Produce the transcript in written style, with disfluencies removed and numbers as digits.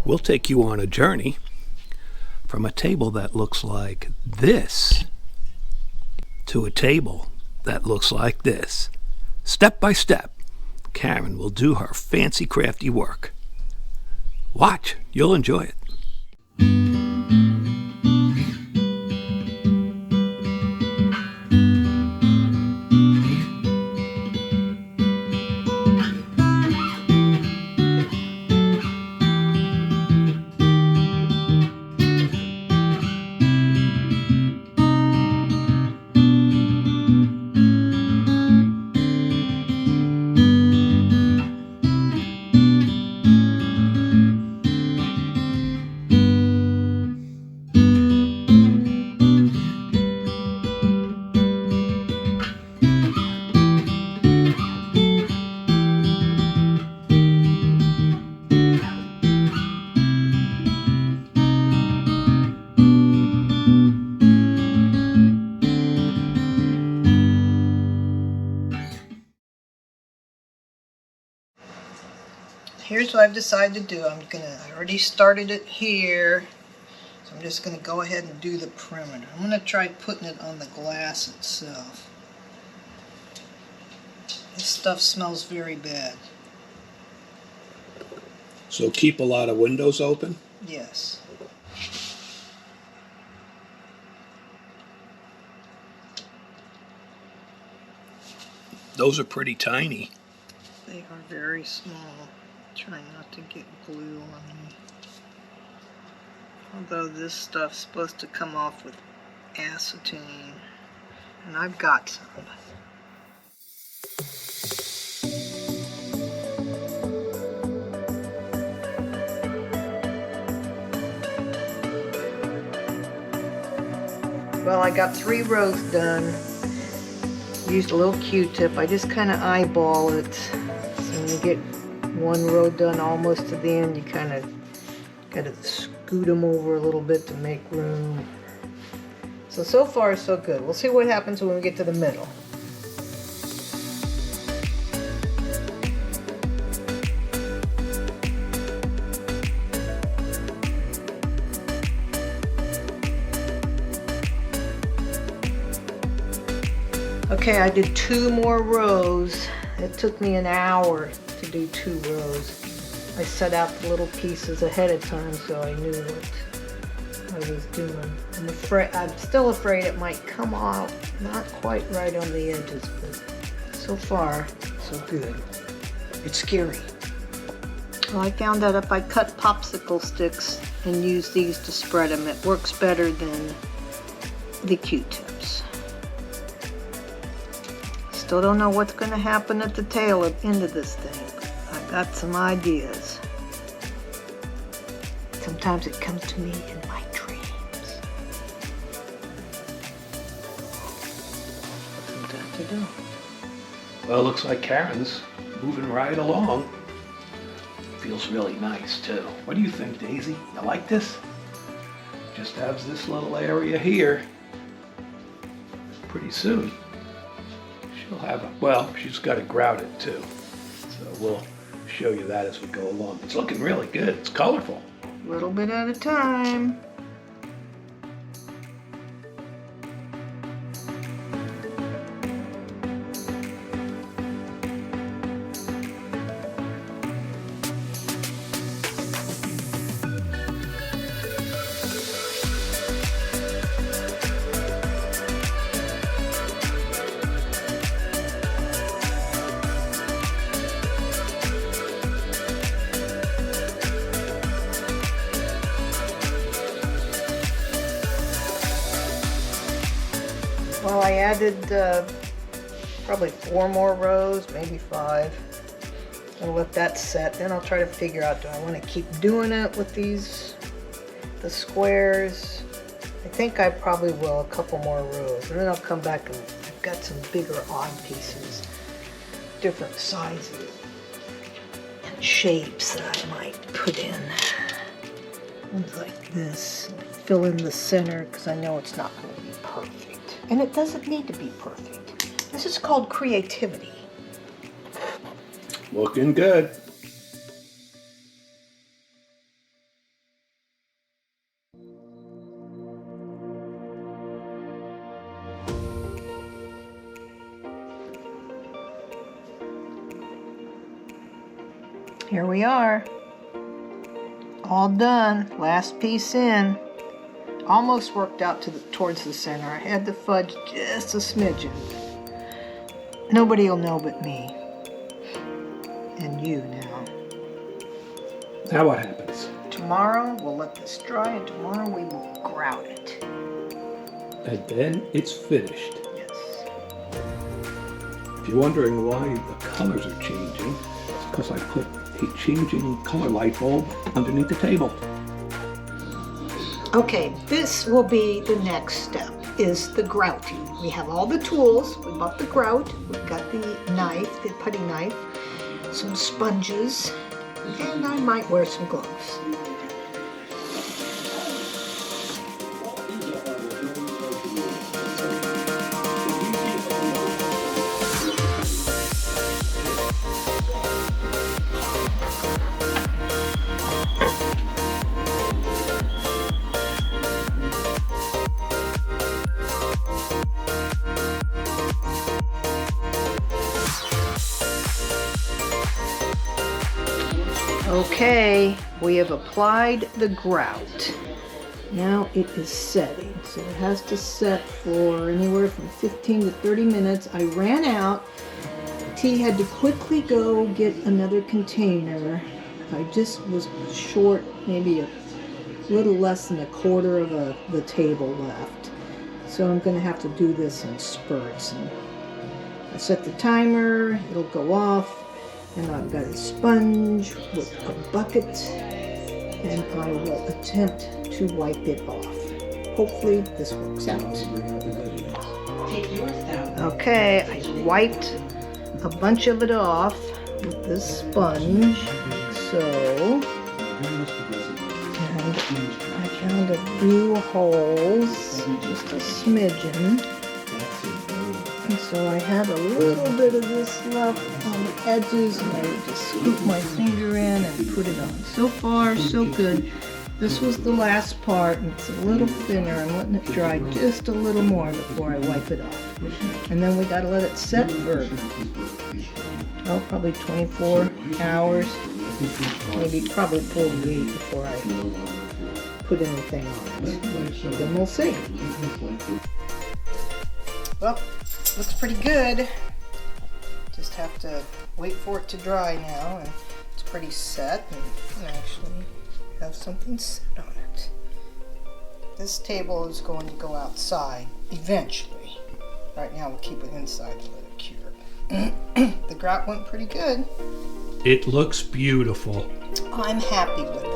We'll take you on a journey from a table that looks like this to a table that looks like this. Step by step, Karen will do her fancy crafty work. Watch, you'll enjoy it. Here's what I've decided to do. I already started it here, so I'm just gonna go ahead and do the perimeter. I'm gonna try putting it on the glass itself. This stuff smells very bad. So keep a lot of windows open? Yes. Those are pretty tiny. They are very small. Try not to get glue on me. Although this stuff's supposed to come off with acetone, and I've got some. Well, I got 3 rows done. Used a little Q-tip. I just kind of eyeball it. So when you get 1 row done almost to the end, you kind of got to scoot them over a little bit to make room. So far so good. We'll see what happens when we get to the middle. Okay, I did 2 more rows. It took me an hour to do 2 rows. I set out the little pieces ahead of time so I knew what I was doing. I'm still afraid it might come out not quite right on the edges, but so far, so good. It's scary. Well, I found that if I cut popsicle sticks and use these to spread them, it works better than the Q-tips. Still don't know what's going to happen at the tail end of this thing. I've got some ideas. Sometimes it comes to me in my dreams. Sometimes I don't. Well, it looks like Karen's moving right along. Feels really nice, too. What do you think, Daisy? You like this? Just has this little area here. Pretty soon, she'll have she's got to grout it, too. So we'll show you that as we go along. It's looking really good. It's colorful. A little bit at a time. Well, I added probably 4 more rows, maybe 5. I'll let that set. Then I'll try to figure out, do I want to keep doing it with the squares? I think I probably will, a couple more rows. And then I'll come back and I've got some bigger odd pieces, different sizes and shapes that I might put in. Ones like this. Fill in the center because I know it's not going to be perfect. And it doesn't need to be perfect. This is called creativity. Looking good. here we are. All done. Last piece in. Almost worked out towards the center. I had to fudge just a smidgen. Nobody will know but me. And you now. Now what happens? Tomorrow we'll let this dry, and tomorrow we will grout it. And then it's finished. Yes. If you're wondering why the colors are changing, it's because I put a changing color light bulb underneath the table. Okay, this will be the next step, is the grouting. We have all the tools. We bought the grout. We've got the knife, the putty knife, some sponges, and I might wear some gloves. Okay, we have applied the grout. Now it is setting. So it has to set for anywhere from 15 to 30 minutes. I ran out. T had to quickly go get another container. I just was short, maybe a little less than a quarter of the table left. So I'm going to have to do this in spurts. And I set the timer, it'll go off. And I've got a sponge with a bucket, and I will attempt to wipe it off. Hopefully this works out. Okay, I wiped a bunch of it off with this sponge. So, and I found a few holes, just a smidgen. And so I have a little bit of this left on the edges, and I just scoop my finger in and put it on. So far, so good. This was the last part, and it's a little thinner. I'm letting it dry just a little more before I wipe it off. And then we gotta let it set for, oh, probably 24 hours. Maybe probably 48 before I put anything on it. Then we'll see. Well, looks pretty good. Just have to wait for it to dry now, and it's pretty set, and you can actually have something set on it. This table is going to go outside eventually. Right now we'll keep it inside to let it cure. The grout went pretty good. It looks beautiful. I'm happy with it.